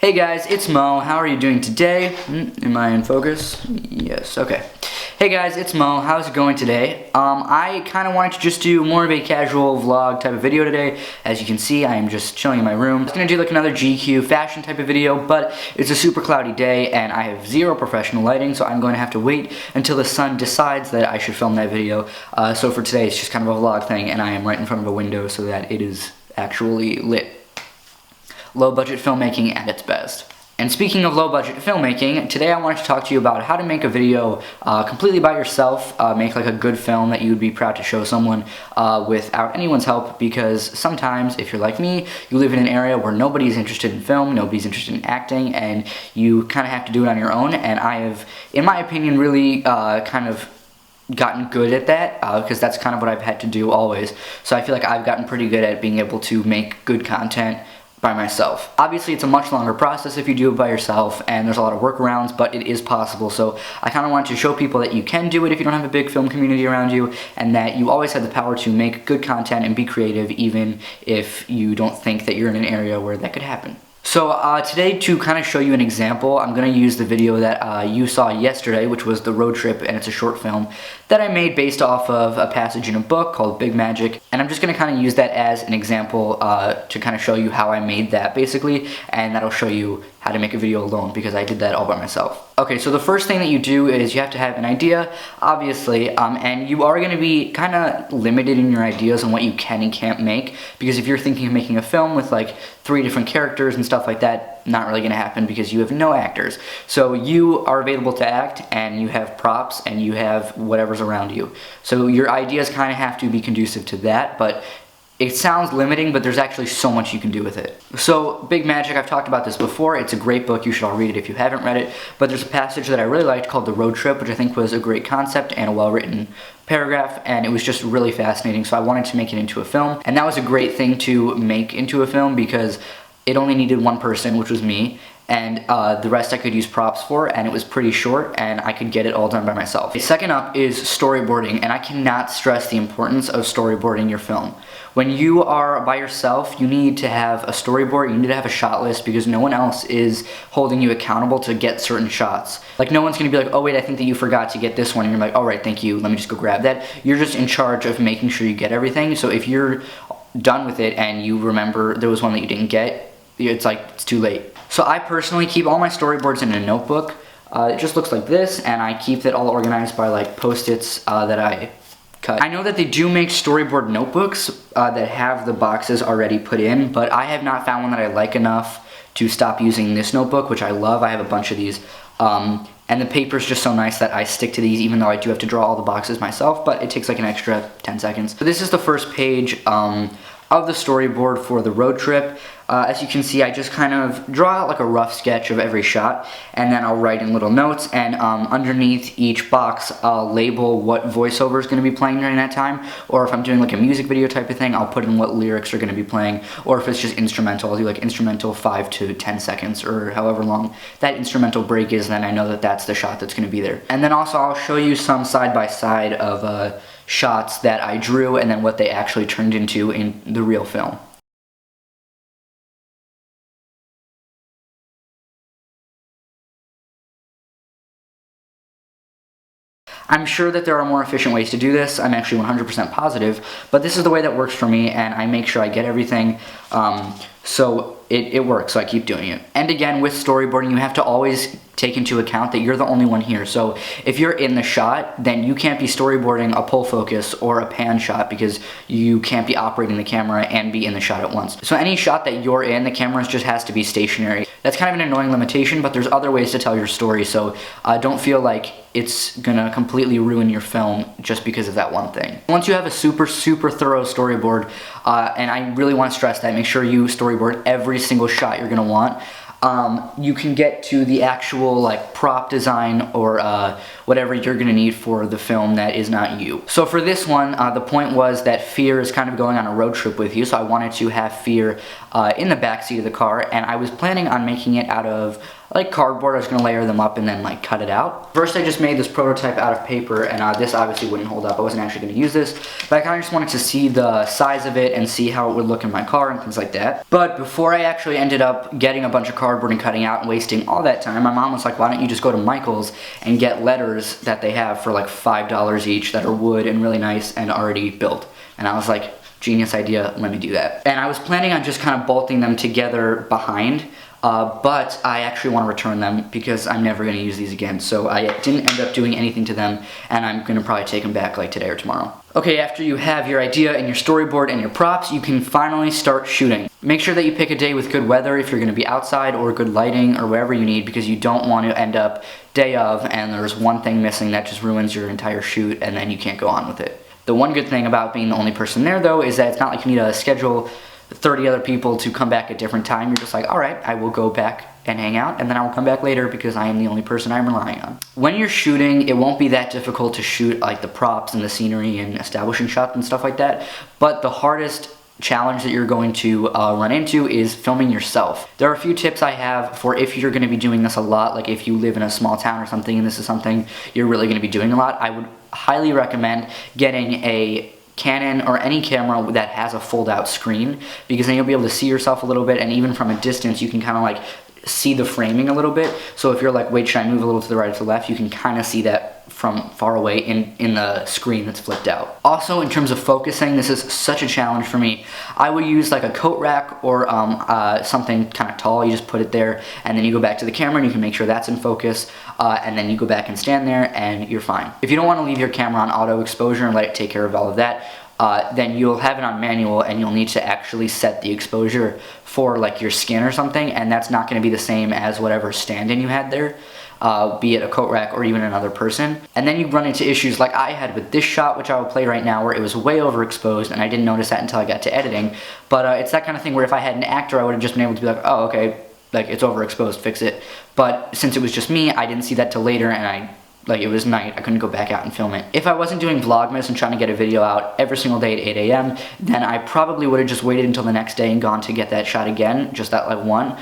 Hey guys, it's Mo. How are you doing today? Am I in focus? Yes, okay. Hey guys, it's Mo. How's it going today? I kind of wanted to just do more of a casual vlog type of video today. As you can see, I am just chilling in my room. I was going to do like another GQ fashion type of video, but it's a super cloudy day and I have zero professional lighting, so I'm going to have to wait until the sun decides that I should film that video. So for today, it's just kind of a vlog thing, and I am right in front of a window so that it is actually lit. Low budget filmmaking at its best. And speaking of low budget filmmaking, today I wanted to talk to you about how to make a video completely by yourself, make like a good film that you would be proud to show someone without anyone's help, because sometimes, if you're like me, you live in an area where nobody's interested in film, nobody's interested in acting, and you kind of have to do it on your own, and I have, in my opinion, really kind of gotten good at that, because that's kind of what I've had to do always. So I feel like I've gotten pretty good at being able to make good content by myself. Obviously, it's a much longer process if you do it by yourself, and there's a lot of workarounds, but it is possible. So I kind of wanted to show people that you can do it if you don't have a big film community around you, and that you always have the power to make good content and be creative, even if you don't think that you're in an area where that could happen. So today, to kind of show you an example, I'm going to use the video that you saw yesterday, which was the road trip, and it's a short film that I made based off of a passage in a book called Big Magic, and I'm just going to kind of use that as an example to kind of show you how I made that, basically, and that'll show you how to make a video alone, because I did that all by myself. Okay, so the first thing that you do is you have to have an idea, obviously, and you are going to be kind of limited in your ideas on what you can and can't make, because if you're thinking of making a film with like 3 different characters and stuff like that, not really going to happen because you have no actors. So you are available to act, and you have props, and you have whatever's around you. So your ideas kind of have to be conducive to that, but it sounds limiting, but there's actually so much you can do with it. So, Big Magic, I've talked about this before. It's a great book. You should all read it if you haven't read it. But there's a passage that I really liked called The Road Trip, which I think was a great concept and a well-written paragraph, and it was just really fascinating, so I wanted to make it into a film. And that was a great thing to make into a film because it only needed one person, which was me, and the rest I could use props for, and it was pretty short, and I could get it all done by myself. Second up is storyboarding, and I cannot stress the importance of storyboarding your film. When you are by yourself, you need to have a storyboard, you need to have a shot list, because no one else is holding you accountable to get certain shots. Like, no one's gonna be like, oh wait, I think that you forgot to get this one, and you're like, all right, thank you, let me just go grab that. You're just in charge of making sure you get everything, so if you're done with it and you remember there was one that you didn't get, it's like, it's too late. So I personally keep all my storyboards in a notebook. It just looks like this, and I keep it all organized by like post-its that I cut. I know that they do make storyboard notebooks that have the boxes already put in, but I have not found one that I like enough to stop using this notebook, which I love. I have a bunch of these. And the paper's just so nice that I stick to these, even though I do have to draw all the boxes myself, but it takes like an extra 10 seconds. So this is the first page of the storyboard for the road trip. As you can see, I just kind of draw out like a rough sketch of every shot, and then I'll write in little notes, and underneath each box I'll label what voiceover is going to be playing during that time, or if I'm doing like a music video type of thing, I'll put in what lyrics are going to be playing, or if it's just instrumental, I'll do like instrumental 5 to 10 seconds, or however long that instrumental break is, and then I know that that's the shot that's going to be there. And then also I'll show you some side-by-side of shots that I drew, and then what they actually turned into in the real film. I'm sure that there are more efficient ways to do this. I'm actually 100% positive, but this is the way that works for me, and I make sure I get everything, so it works, so I keep doing it. And again, with storyboarding, you have to always take into account that you're the only one here. So if you're in the shot, then you can't be storyboarding a pull focus or a pan shot, because you can't be operating the camera and be in the shot at once. So any shot that you're in, the camera just has to be stationary. That's kind of an annoying limitation, but there's other ways to tell your story, so don't feel like it's gonna completely ruin your film just because of that one thing. Once you have a super thorough storyboard, and I really want to stress that, make sure you storyboard every single shot you're gonna want. You can get to the actual like prop design or whatever you're gonna need for the film that is not you. So for this one, the point was that Fear is kind of going on a road trip with you, so I wanted to have Fear in the backseat of the car, and I was planning on making it out of like cardboard. I was gonna layer them up and then like cut it out. First I just made this prototype out of paper, and this obviously wouldn't hold up. I wasn't actually gonna use this, but I kind of just wanted to see the size of it and see how it would look in my car and things like that. But before I actually ended up getting a bunch of cardboard and cutting out and wasting all that time, my mom was like, why don't you just go to Michael's and get letters that they have for like $5 each that are wood and really nice and already built. And I was like, genius idea, let me do that. And I was planning on just kind of bolting them together behind, but I actually want to return them because I'm never going to use these again. So I didn't end up doing anything to them, and I'm going to probably take them back like today or tomorrow. Okay, after you have your idea and your storyboard and your props, you can finally start shooting. Make sure that you pick a day with good weather if you're going to be outside, or good lighting, or wherever you need, because you don't want to end up day of and there's one thing missing that just ruins your entire shoot and then you can't go on with it. The one good thing about being the only person there, though, is that it's not like you need to schedule 30 other people to come back at different time. You're just like, all right, I will go back and hang out, and then I will come back later because I am the only person I'm relying on. When you're shooting, it won't be that difficult to shoot like the props and the scenery and establishing shots and stuff like that, but the hardest challenge that you're going to run into is filming yourself. There are a few tips I have for if you're going to be doing this a lot, like if you live in a small town or something and this is something you're really going to be doing a lot. I would highly recommend getting a Canon or any camera that has a fold-out screen, because then you'll be able to see yourself a little bit, and even from a distance you can kind of like see the framing a little bit. So if you're like, wait, should I move a little to the right or to the left, you can kind of see that from far away in the screen that's flipped out. Also, in terms of focusing, this is such a challenge for me. I would use like a coat rack or something kind of tall. You just put it there, and then you go back to the camera and you can make sure that's in focus, and then you go back and stand there and you're fine. If you don't want to leave your camera on auto exposure and let it take care of all of that, then you'll have it on manual, and you'll need to actually set the exposure for like your skin or something, and that's not going to be the same as whatever stand-in you had there, be it a coat rack or even another person. And then you run into issues like I had with this shot, which I will play right now, where it was way overexposed, and I didn't notice that until I got to editing. But it's that kind of thing where if I had an actor, I would have just been able to be like, oh, okay, like it's overexposed, fix it. But since it was just me, I didn't see that till later, and it was night, I couldn't go back out and film it. If I wasn't doing Vlogmas and trying to get a video out every single day at 8 a.m., then I probably would have just waited until the next day and gone to get that shot again, just that like one.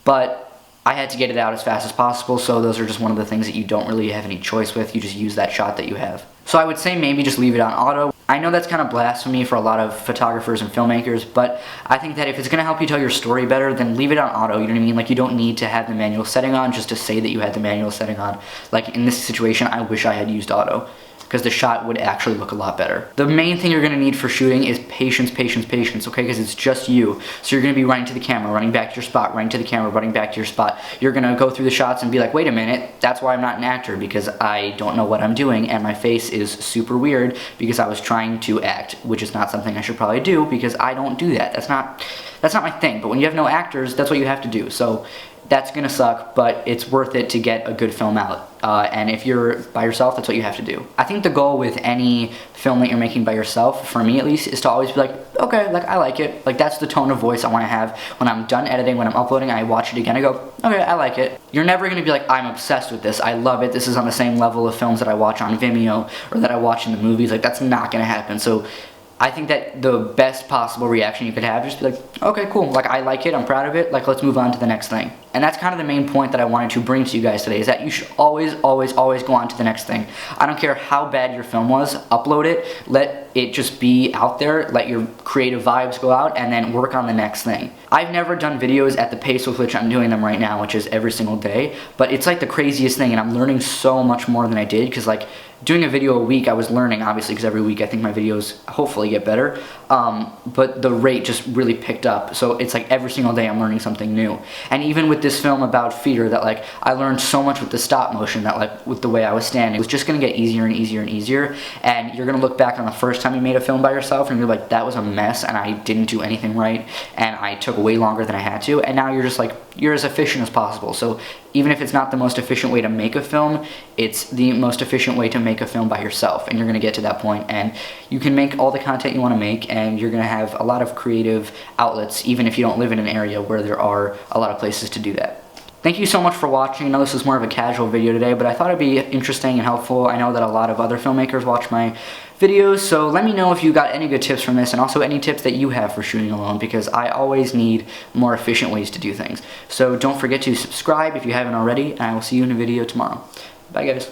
But I had to get it out as fast as possible, so those are just one of the things that you don't really have any choice with. You just use that shot that you have. So I would say maybe just leave it on auto. I know that's kind of blasphemy for a lot of photographers and filmmakers, but I think that if it's going to help you tell your story better, then leave it on auto, you know what I mean? Like, you don't need to have the manual setting on just to say that you had the manual setting on. Like, in this situation, I wish I had used auto, because the shot would actually look a lot better. The main thing you're gonna need for shooting is patience, patience, patience, okay? Because it's just you. So you're gonna be running to the camera, running back to your spot, running to the camera, running back to your spot. You're gonna go through the shots and be like, wait a minute, that's why I'm not an actor, because I don't know what I'm doing, and my face is super weird because I was trying to act, which is not something I should probably do because I don't do that. That's not my thing. But when you have no actors, that's what you have to do. So that's gonna suck, but it's worth it to get a good film out. And if you're by yourself, that's what you have to do. I think the goal with any film that you're making by yourself, for me at least, is to always be like, okay, like I like it. Like, that's the tone of voice I wanna have. When I'm done editing, when I'm uploading, I watch it again, I go, okay, I like it. You're never gonna be like, I'm obsessed with this, I love it, this is on the same level of films that I watch on Vimeo or that I watch in the movies. Like, that's not gonna happen. So I think that the best possible reaction you could have is just be like, okay, cool, like I like it, I'm proud of it, like let's move on to the next thing. And that's kind of the main point that I wanted to bring to you guys today, is that you should always, always, always go on to the next thing. I don't care how bad your film was, upload it, let it just be out there, let your creative vibes go out, and then work on the next thing. I've never done videos at the pace with which I'm doing them right now, which is every single day, but it's like the craziest thing, and I'm learning so much more than I did, because like, doing a video a week, I was learning, obviously, because every week I think my videos hopefully get better, but the rate just really picked up. So it's like every single day I'm learning something new. And even with this film about fear, that like I learned so much with the stop motion, that like with the way I was standing, it was just gonna get easier and easier and easier. And you're gonna look back on the first time you made a film by yourself and you're like, that was a mess and I didn't do anything right and I took way longer than I had to. And now you're just like, you're as efficient as possible. So even if it's not the most efficient way to make a film, it's the most efficient way to make a film by yourself, and you're gonna get to that point and you can make all the content you wanna make, and you're gonna have a lot of creative outlets even if you don't live in an area where there are a lot of places to do that. thank you so much for watching. I know this is more of a casual video today, but I thought it'd be interesting and helpful. I know that a lot of other filmmakers watch my videos, so let me know if you got any good tips from this, and also any tips that you have for shooting alone, because I always need more efficient ways to do things. So don't forget to subscribe if you haven't already, and I will see you in a video tomorrow. Bye guys.